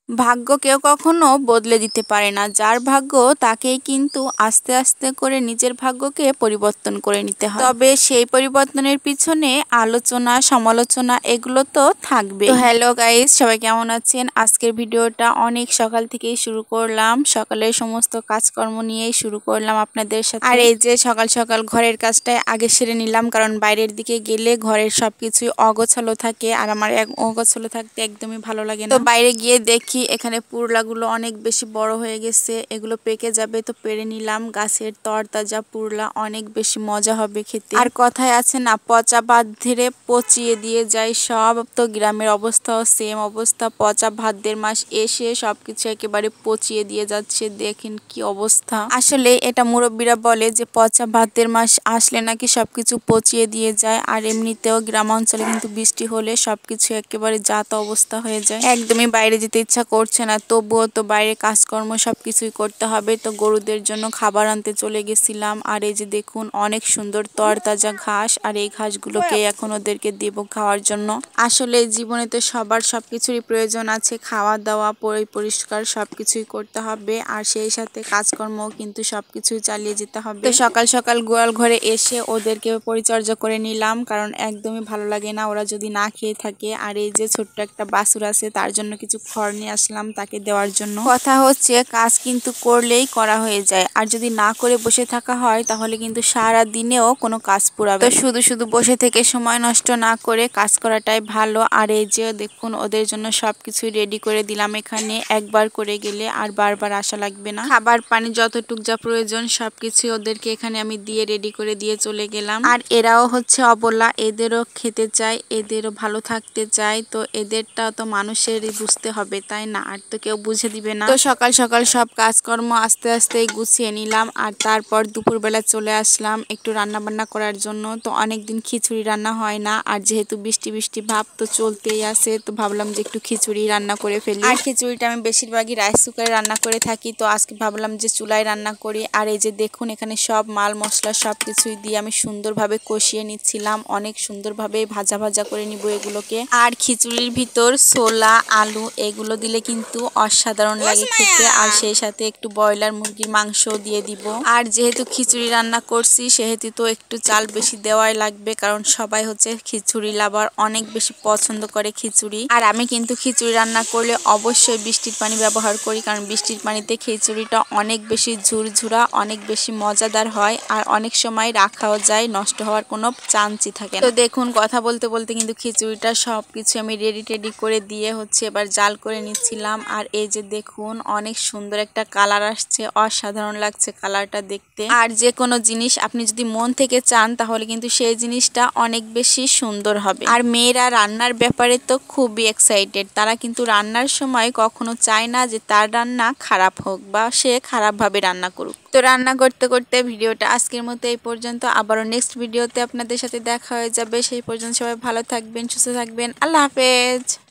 ভাগ্য কেউ কখনো বদলে দিতে পারে না। যার ভাগ্য তাকেই কিন্তু আস্তে আস্তে করে নিজের ভাগ্যকে পরিবর্তন করে নিতে হয়। তবে সেই পরিবর্তনের পিছনে আলোচনা সমালোচনা এগুলো তো থাকবে। তো হ্যালো গাইস, সবাই কেমন আছেন? আজকের ভিডিওটা অনেক সকাল থেকেই শুরু করলাম। সকালের সমস্ত কাজকর্ম নিয়েই শুরু করলাম আপনাদের সাথে। আর এই যে সকাল সকাল ঘরের কাজটাই আগে সেরে নিলাম, কারণ বাইরের দিকে গেলে ঘরের সবকিছুই অগোছালো থাকে আর আমার অগোছালো থাকতে একদমই ভালো লাগে না। তো বাইরে গিয়ে দেখি এখানে পুরলাগুলো অনেক বেশি বড় হয়ে গেছে, এগুলো পেকে যাবে, তো পেরে নিলাম। গাছের তরতাজা পুরলা অনেক বেশি মজা হবে খেতে। আর কথায় আছে না, পচা ভাত ধরে পচিয়ে দিয়ে যায় সব। তো গ্রামের অবস্থাও সেম অবস্থা, পচা ভাতের মাস এসে সবকিছু একেবারে পচিয়ে দিয়ে যাচ্ছে। দেখেন কি অবস্থা। আসলে এটা মুরব্বীরা বলে যে পচা ভাতের মাস আসলে নাকি সবকিছু পচিয়ে দিয়ে যায়। আর এমনিতেও গ্রাম অঞ্চলে কিন্তু বৃষ্টি হলে সবকিছু একেবারে জাত অবস্থা হয়ে যায়। একদমই বাইরে যেতে ইচ্ছা করছে না, তবুও তো বাইরে কাজকর্ম সবকিছুই করতে হবে। তো গরুদের জন্য খাবার আনতে চলে গেছিলাম। আর এই যে দেখুন অনেক সুন্দর তরতাজা ঘাস, আর এই ঘাসগুলোকে এখন ওদেরকে দেবো খাওয়ার জন্য। আসলে জীবনে তো সবার সবকিছুরই প্রয়োজন আছে, খাওয়া দাওয়া পরিষ্কার সবকিছুই করতে হবে, আর সেই সাথে কাজকর্ম কিন্তু সবকিছুই চালিয়ে যেতে হবে। তো সকাল সকাল গোয়াল ঘরে এসে ওদেরকে পরিচর্যা করে নিলাম, কারণ একদমই ভালো লাগে না ওরা যদি না খেয়ে থাকে। আর এই যে ছোট্ট একটা বাছুর আছে, তার জন্য কিছু খড় নিয়ে আসলাম তাকে দেওয়ার জন্য। কথা হচ্ছে কাজ কিন্তু করলেই করা হয়ে যায়, আর যদি না করে বসে থাকা হয় তাহলে কিন্তু সারা দিনেও কোনো কাজ পুরাবে। তো শুধু শুধু বসে থেকে সময় নষ্ট না করে কাজ করাটাই ভালো। আর এই যে দেখুন ওদের জন্য সবকিছুই রেডি করে দিলাম। এখানে একবার করে গেলে আর বারবার আসা লাগবে না। খাবার পানি যতটুক যা প্রয়োজন সবকিছুই ওদেরকে এখানে আমি দিয়ে রেডি করে দিয়ে চলে গেলাম। আর এরাও হচ্ছে অবলা, এদেরও খেতে চায়, এদেরও ভালো থাকতে চায়। তো এদেরটাও তো মানুষেরই বুঝতে হবে, তাই না? আর তো কেউ বুঝে দিবে না। তো সকাল সকাল সব কাজকর্ম আস্তে আস্তে গুছিয়ে নিলাম, আর তারপর দুপুরবেলা চলে আসলাম একটু রান্না বান্না করার জন্য। তো অনেকদিন খিচুড়ি রান্না হয় না, আর যেহেতু বৃষ্টি বৃষ্টি ভাব তো চলতেই আছে, তো ভাবলাম যে একটু খিচুড়ি রান্না করে ফেলি। আর খিচুড়িটা আমি বেশিরভাগই রাইস কুকারে রান্না করে থাকি, তো আজকে ভাবলাম যে চুলায় রান্না করি। আর এই যে দেখুন এখানে সব মাল মশলা সবকিছুই দিয়ে আমি সুন্দরভাবে কষিয়ে নিচ্ছিলাম, অনেক সুন্দরভাবে ভাজা ভাজা করে নিব এগুলোকে। আর খিচুড়ির ভিতর ছোলা আলু এগুলো দিলে কিন্তু অসাধারণ লাগে খেতে, আর সেই সাথে একটু ব্রয়লার মুরগির মাংস দিয়ে দিব। আর যেহেতু খিচুড়ি রান্না করছি সেহেতু তো একটু চাল বেশি দেওয়াই লাগবে, কারণ সবাই হচ্ছে খিচুড়ি লাভার, অনেক বেশি পছন্দ করে খিচুড়ি। আর আমি কিন্তু খিচুড়ি রান্না করলে অবশ্যই বৃষ্টির পানি ব্যবহার করি, কারণ বৃষ্টির পানিতে খিচুড়িটা অনেক বেশি ঝুরঝুরা অনেক বেশি মজাদার হয়, আর অনেক সময় রাখাও যায়, নষ্ট হওয়ার কোনো চান্সই থাকে না। তো দেখুন কথা বলতে বলতে কিন্তু খিচুড়িটা সবকিছু আমি রেডি করে দিয়ে হচ্ছে এবার জাল করে নিচ্ছিলাম। আর এই যে দেখুন অনেক সুন্দর একটা কালার আসছে, অসাধারণ লাগছে কালারটা দেখতে। আর যে কোনো জিনিস আপনি যদি মন থেকে চান তাহলে কিন্তু সেই জিনিসটা অনেক বেশি সুন্দর হবে। আর মেয়েরা রান্নার ব্যাপারে তো খুবই এক্সাইটেড, তারা কিন্তু রান্নার সময় কখনো চায় না যে তার রান্না খারাপ হোক বা সে খারাপভাবে রান্না করুক। তো রান্না করতে করতে ভিডিওটা আজকের মতো এই পর্যন্ত, আবারও নেক্সট ভিডিওতে আপনাদের সাথে দেখা হয়ে যাবে। সেই পর্যন্ত সবাই ভালো থাকবেন, সুস্থ থাকবেন, আল্লাহ হাফেজ।